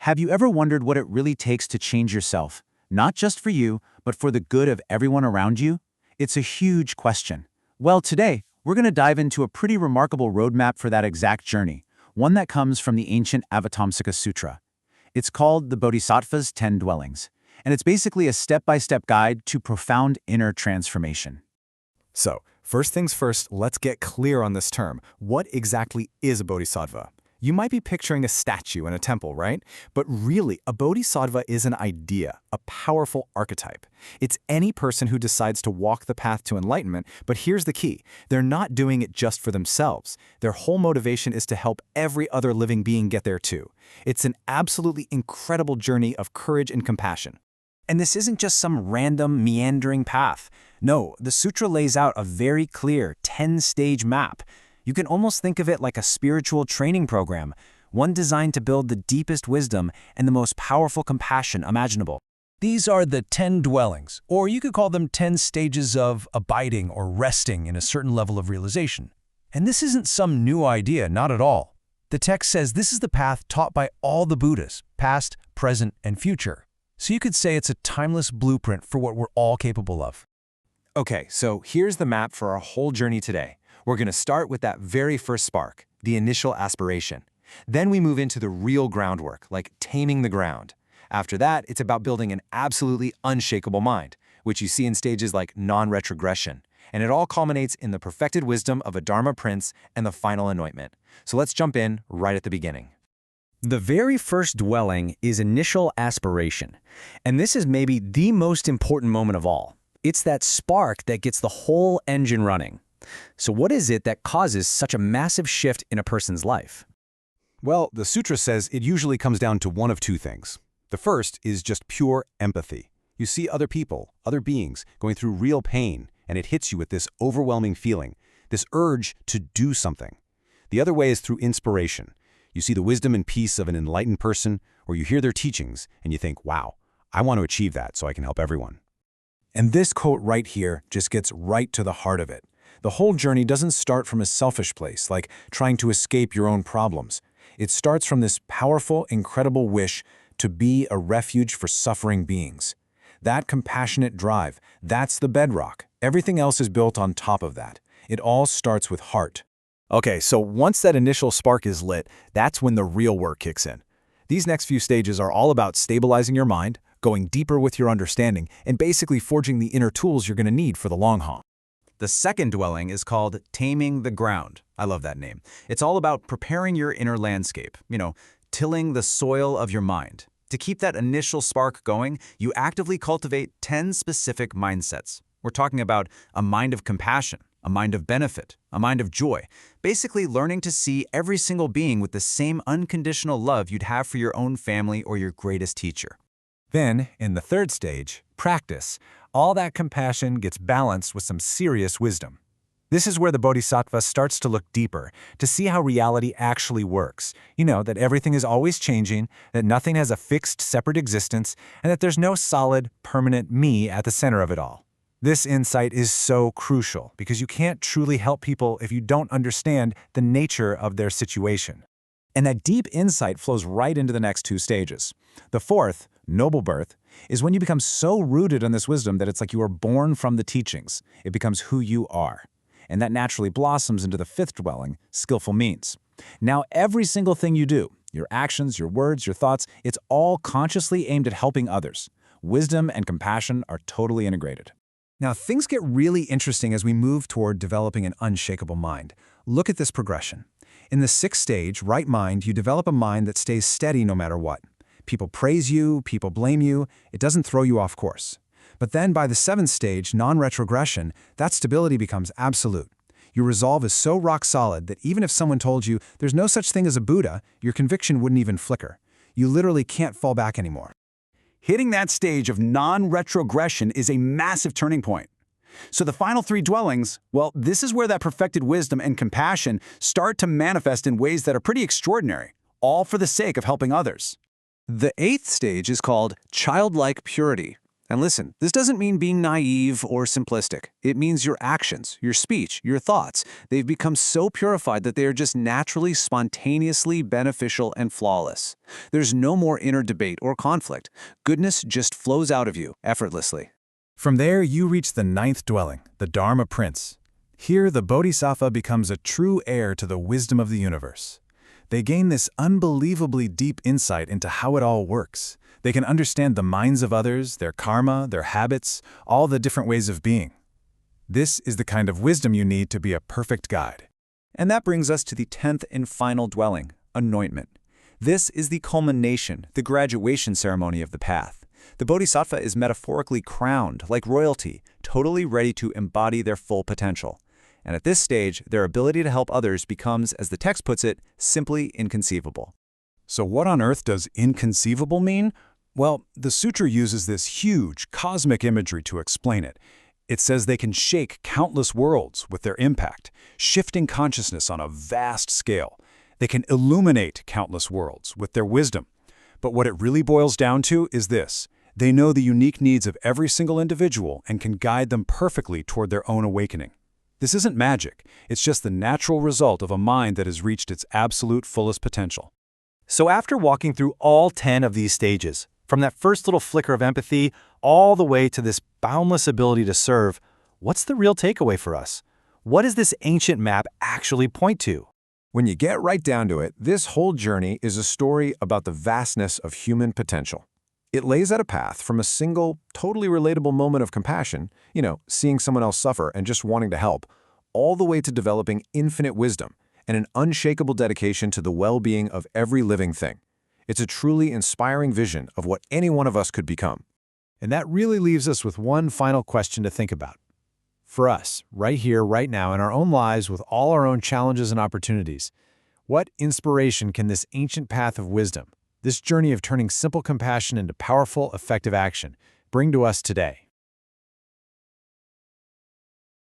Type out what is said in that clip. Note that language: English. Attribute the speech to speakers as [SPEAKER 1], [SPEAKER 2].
[SPEAKER 1] Have you ever wondered what it really takes to change yourself? Not just for you, but for the good of everyone around you? It's a huge question. Well, today, we're going to dive into a pretty remarkable roadmap for that exact journey, one that comes from the ancient Avatamsaka Sutra. It's called the Bodhisattva's 10 Dwellings, and it's basically a step-by-step guide to profound inner transformation.
[SPEAKER 2] So, first things first, let's get clear on this term. What exactly is a bodhisattva? You might be picturing a statue in a temple, right? But really, a bodhisattva is an idea, a powerful archetype. It's any person who decides to walk the path to enlightenment, but here's the key. They're not doing it just for themselves. Their whole motivation is to help every other living being get there too. It's an absolutely incredible journey of courage and compassion.
[SPEAKER 3] And this isn't just some random, meandering path. No, the sutra lays out a very clear 10-stage map. You can almost think of it like a spiritual training program, one designed to build the deepest wisdom and the most powerful compassion imaginable.
[SPEAKER 4] These are the 10 dwellings, or you could call them 10 stages of abiding or resting in a certain level of realization. And this isn't some new idea, not at all. The text says this is the path taught by all the Buddhas, past, present, and future. So you could say it's a timeless blueprint for what we're all capable of.
[SPEAKER 2] Okay, so here's the map for our whole journey today. We're going to start with that very first spark, the initial aspiration. Then we move into the real groundwork, like taming the ground. After that, it's about building an absolutely unshakable mind, which you see in stages like non-retrogression. And it all culminates in the perfected wisdom of a Dharma prince and the final anointment. So let's jump in right at the beginning.
[SPEAKER 3] The very first dwelling is initial aspiration. And this is maybe the most important moment of all. It's that spark that gets the whole engine running. So what is it that causes such a massive shift in a person's life?
[SPEAKER 5] Well, the sutra says it usually comes down to one of two things. The first is just pure empathy. You see other people, other beings, going through real pain, and it hits you with this overwhelming feeling, this urge to do something. The other way is through inspiration. You see the wisdom and peace of an enlightened person, or you hear their teachings, and you think, wow, I want to achieve that so I can help everyone.
[SPEAKER 6] And this quote right here just gets right to the heart of it. The whole journey doesn't start from a selfish place, like trying to escape your own problems. It starts from this powerful, incredible wish to be a refuge for suffering beings. That compassionate drive, that's the bedrock. Everything else is built on top of that. It all starts with heart.
[SPEAKER 2] Okay, so once that initial spark is lit, that's when the real work kicks in. These next few stages are all about stabilizing your mind, going deeper with your understanding, and basically forging the inner tools you're going to need for the long haul.
[SPEAKER 3] The second dwelling is called Taming the Ground. I love that name. It's all about preparing your inner landscape, tilling the soil of your mind. To keep that initial spark going, you actively cultivate 10 specific mindsets. We're talking about a mind of compassion, a mind of benefit, a mind of joy, basically learning to see every single being with the same unconditional love you'd have for your own family or your greatest teacher.
[SPEAKER 6] Then, in the third stage, practice, all that compassion gets balanced with some serious wisdom. This is where the bodhisattva starts to look deeper, to see how reality actually works. That everything is always changing, that nothing has a fixed, separate existence, and that there's no solid, permanent me at the center of it all. This insight is so crucial because you can't truly help people if you don't understand the nature of their situation. And that deep insight flows right into the next two stages. The fourth, noble birth, is when you become so rooted in this wisdom that it's like you are born from the teachings. It becomes who you are. And that naturally blossoms into the fifth dwelling, skillful means. Now, every single thing you do, your actions, your words, your thoughts, it's all consciously aimed at helping others. Wisdom and compassion are totally integrated.
[SPEAKER 4] Now, things get really interesting as we move toward developing an unshakable mind. Look at this progression. In the sixth stage, right mind, you develop a mind that stays steady no matter what. People praise you, people blame you, it doesn't throw you off course. But then by the seventh stage, non-retrogression, that stability becomes absolute. Your resolve is so rock solid that even if someone told you there's no such thing as a Buddha, your conviction wouldn't even flicker. You literally can't fall back anymore.
[SPEAKER 1] Hitting that stage of non-retrogression is a massive turning point. So the final three dwellings, well, this is where that perfected wisdom and compassion start to manifest in ways that are pretty extraordinary, all for the sake of helping others.
[SPEAKER 6] The eighth stage is called childlike purity.
[SPEAKER 4] And listen, this doesn't mean being naive or simplistic. It means your actions, your speech, your thoughts, they've become so purified that they are just naturally, spontaneously beneficial and flawless. There's no more inner debate or conflict. Goodness just flows out of you effortlessly.
[SPEAKER 6] From there, you reach the 9th dwelling, the Dharma Prince. Here, the Bodhisattva becomes a true heir to the wisdom of the universe. They gain this unbelievably deep insight into how it all works. They can understand the minds of others, their karma, their habits, all the different ways of being. This is the kind of wisdom you need to be a perfect guide.
[SPEAKER 2] And that brings us to the 10th and final dwelling, anointment. This is the culmination, the graduation ceremony of the path. The Bodhisattva is metaphorically crowned, like royalty, totally ready to embody their full potential. And at this stage, their ability to help others becomes, as the text puts it, simply inconceivable.
[SPEAKER 5] So what on earth does inconceivable mean? Well, the sutra uses this huge, cosmic imagery to explain it. It says they can shake countless worlds with their impact, shifting consciousness on a vast scale. They can illuminate countless worlds with their wisdom. But what it really boils down to is this. They know the unique needs of every single individual and can guide them perfectly toward their own awakening. This isn't magic. It's just the natural result of a mind that has reached its absolute fullest potential.
[SPEAKER 6] So after walking through all 10 of these stages, from that first little flicker of empathy all the way to this boundless ability to serve, what's the real takeaway for us? What does this ancient map actually point to?
[SPEAKER 4] When you get right down to it, this whole journey is a story about the vastness of human potential. It lays out a path from a single, totally relatable moment of compassion, seeing someone else suffer and just wanting to help, all the way to developing infinite wisdom and an unshakable dedication to the well-being of every living thing. It's a truly inspiring vision of what any one of us could become.
[SPEAKER 6] And that really leaves us with one final question to think about. For us, right here, right now, in our own lives with all our own challenges and opportunities, what inspiration can this ancient path of wisdom, this journey of turning simple compassion into powerful, effective action, bring to us today?